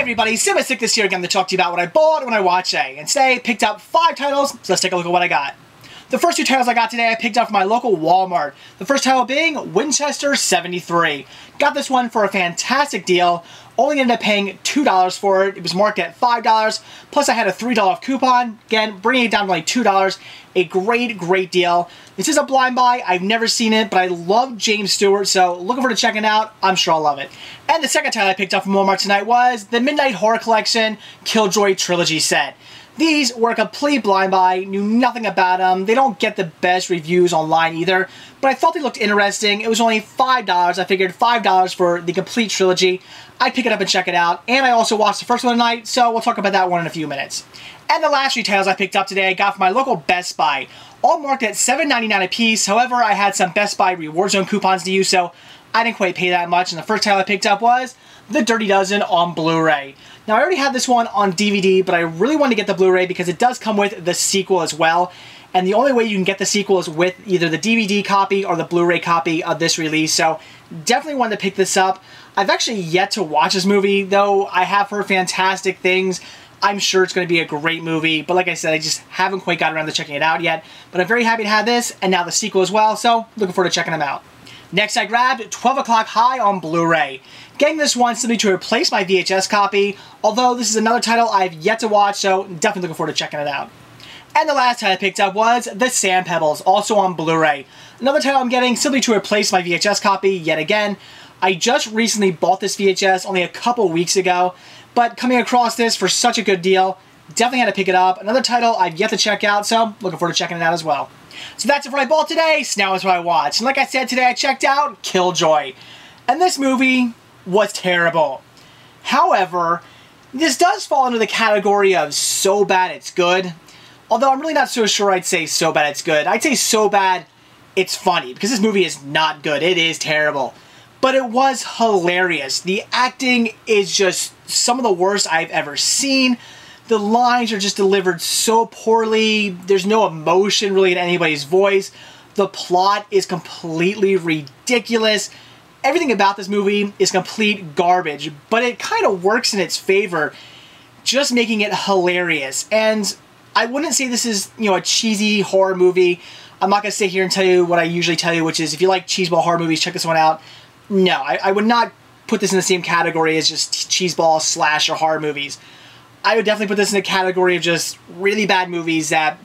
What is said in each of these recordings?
everybody, Sick this year again to talk to you about what I bought when I watched today. And today I picked up 5 titles, so let's take a look at what I got. The first 2 titles I got today I picked up from my local Walmart. The first title being Winchester 73. Got this one for a fantastic deal. Only ended up paying $2 for it. It was marked at $5, plus I had a $3 coupon. Again, bringing it down to like $2. A great deal. This is a blind buy. I've never seen it, but I love James Stewart, so looking forward to checking it out. I'm sure I'll love it. And the second title I picked up from Walmart tonight was the Midnight Horror Collection Killjoy Trilogy set. These were a complete blind buy, knew nothing about them. They don't get the best reviews online either, but I thought they looked interesting. It was only $5. I figured $5 for the complete trilogy. I'd pick it up and check it out. And I also watched the first one tonight, so we'll talk about that one in a few minutes. And the last 3 titles I picked up today I got from my local Best Buy. All marked at $7.99 a piece. However, I had some Best Buy Reward Zone coupons to use, so I didn't quite pay that much. And the first title I picked up was The Dirty Dozen on Blu-ray. Now, I already had this one on DVD, but I really wanted to get the Blu-ray because it does come with the sequel as well. And the only way you can get the sequel is with either the DVD copy or the Blu-ray copy of this release. So, definitely wanted to pick this up. I've actually yet to watch this movie, though I have heard fantastic things. I'm sure it's going to be a great movie, but like I said, I just haven't quite got around to checking it out yet. But I'm very happy to have this, and now the sequel as well, so looking forward to checking them out. Next, I grabbed 12 O'Clock High on Blu-ray. Getting this one simply to replace my VHS copy, although this is another title I've yet to watch, so definitely looking forward to checking it out. And the last title I picked up was The Sand Pebbles, also on Blu-ray. Another title I'm getting simply to replace my VHS copy yet again. I just recently bought this VHS only a couple weeks ago, but coming across this for such a good deal, definitely had to pick it up. Another title I've yet to check out, so looking forward to checking it out as well. So that's it for what I bought today, so now it's what I watched. And like I said, today I checked out Killjoy. And this movie was terrible. However, this does fall into the category of so bad it's good. Although I'm really not so sure I'd say so bad it's good. I'd say so bad it's funny, because this movie is not good. It is terrible. But it was hilarious. The acting is just some of the worst I've ever seen. The lines are just delivered so poorly. There's no emotion really in anybody's voice. The plot is completely ridiculous. Everything about this movie is complete garbage, but it kind of works in its favor, just making it hilarious. And I wouldn't say this is, a cheesy horror movie. I'm not going to sit here and tell you what I usually tell you, which is if you like cheeseball horror movies, check this one out. No, I would not put this in the same category as just cheeseball slash or horror movies. I would definitely put this in the category of just really bad movies that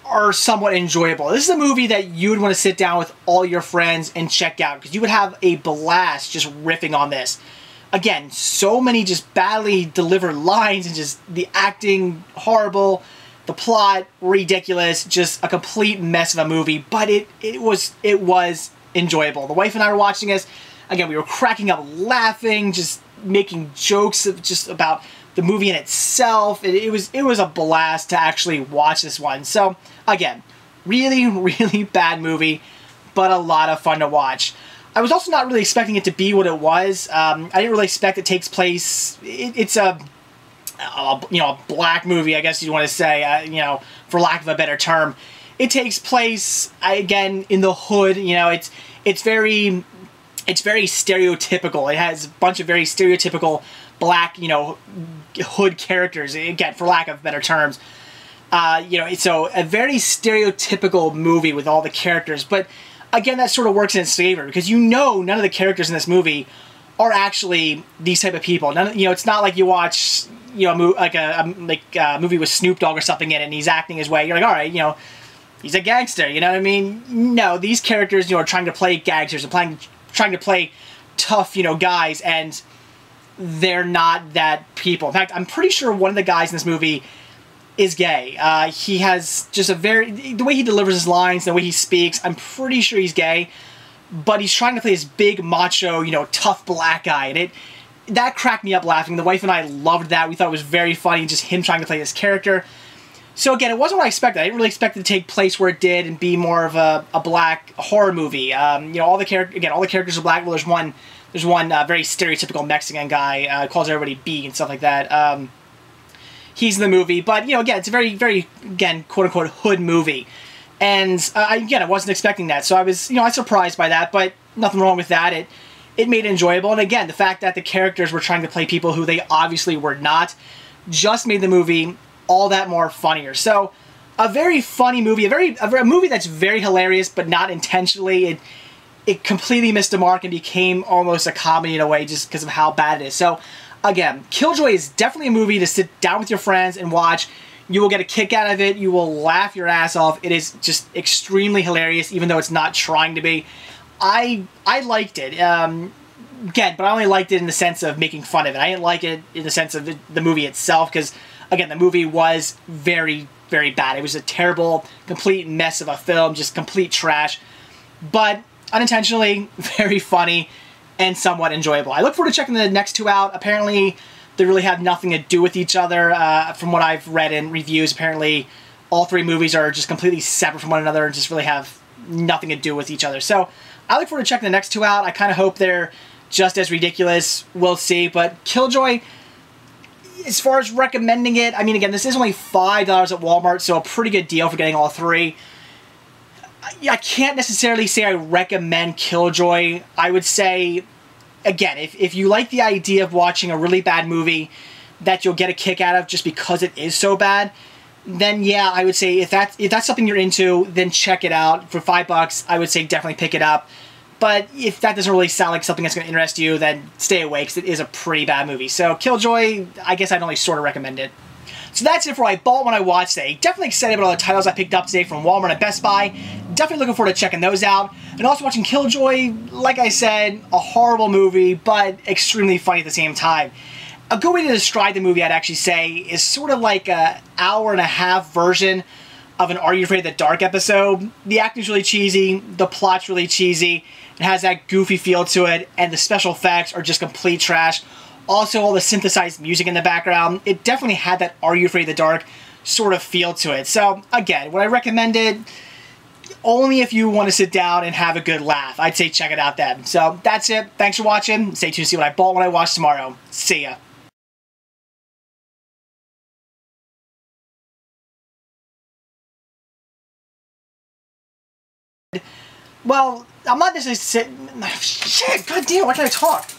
are somewhat enjoyable. This is a movie that you would want to sit down with all your friends and check out, because you would have a blast just riffing on this. Again, so many just badly delivered lines and just the acting horrible, the plot ridiculous, just a complete mess of a movie, but it was enjoyable. The wife and I were watching this. Again, we were cracking up laughing, just making jokes just about the movie in itself. It was a blast to actually watch this one. So, again, really bad movie, but a lot of fun to watch. I was also not really expecting it to be what it was. I didn't really expect it takes place. It's a black movie, I guess you want to say, for lack of a better term. It takes place, again, in the hood. It's very stereotypical. It has a bunch of very stereotypical black, hood characters, again, for lack of better terms. So a very stereotypical movie with all the characters, but again, that sort of works in its favor, because none of the characters in this movie are actually these type of people. It's not like you watch, a movie with Snoop Dogg or something in it, and he's acting his way. You're like, all right, he's a gangster, you know what I mean? No, these characters, are trying to play gangsters and trying to play tough, guys, and they're not that people. In fact, I'm pretty sure one of the guys in this movie is gay. He has just the way he delivers his lines, the way he speaks, I'm pretty sure he's gay, but he's trying to play this big, macho, tough black guy, and that cracked me up laughing. The wife and I loved that. We thought it was very funny, just him trying to play this character. So again, it wasn't what I expected. I didn't really expect it to take place where it did and be more of a black horror movie. All the characters are black. Well, there's one very stereotypical Mexican guy, calls everybody B and stuff like that. He's in the movie, but again, it's a very again, quote unquote hood movie, and I wasn't expecting that. So I was I was surprised by that, but nothing wrong with that. it made it enjoyable. And again, the fact that the characters were trying to play people who they obviously were not just made the movie all that more funnier. So a very funny movie, a movie that's very hilarious, but not intentionally. It completely missed the mark and became almost a comedy in a way just because of how bad it is. So again, Killjoy is definitely a movie to sit down with your friends and watch. You will get a kick out of it. You will laugh your ass off. It is just extremely hilarious, even though it's not trying to be. I liked it. Again, but I only liked it in the sense of making fun of it. I didn't like it in the sense of the movie itself, because again, the movie was very, very bad. It was a terrible, complete mess of a film, just complete trash. But unintentionally very funny and somewhat enjoyable. I look forward to checking the next two out. Apparently, they really have nothing to do with each other. From what I've read in reviews, apparently all three movies are just completely separate from one another and just really have nothing to do with each other. So I look forward to checking the next two out. I kind of hope they're just as ridiculous. We'll see. But Killjoy, as far as recommending it, I mean, again, this is only $5 at Walmart, so a pretty good deal for getting all three. I can't necessarily say I recommend Killjoy. I would say, again, if you like the idea of watching a really bad movie that you'll get a kick out of just because it is so bad, then yeah, I would say if that's something you're into, then check it out. For $5, I would say definitely pick it up. But if that doesn't really sound like something that's going to interest you, then stay away, because it is a pretty bad movie. So Killjoy, I guess I'd only sort of recommend it. So that's it for what I bought when I watched today. Definitely excited about all the titles I picked up today from Walmart and Best Buy. Definitely looking forward to checking those out. And also watching Killjoy, like I said, a horrible movie, but extremely funny at the same time. A good way to describe the movie, I'd actually say, is sort of like an hour-and-a-half version of an Are You Afraid of the Dark episode. The acting's really cheesy, the plot's really cheesy, it has that goofy feel to it, and the special effects are just complete trash. Also, all the synthesized music in the background, it definitely had that Are You Afraid of the Dark sort of feel to it. So, again, would I recommend it? Only if you want to sit down and have a good laugh. I'd say check it out then. So, that's it. Thanks for watching. Stay tuned to see what I bought when I watch tomorrow. See ya. Well, I'm not necessarily... Shit, goddamn, why can't I talk?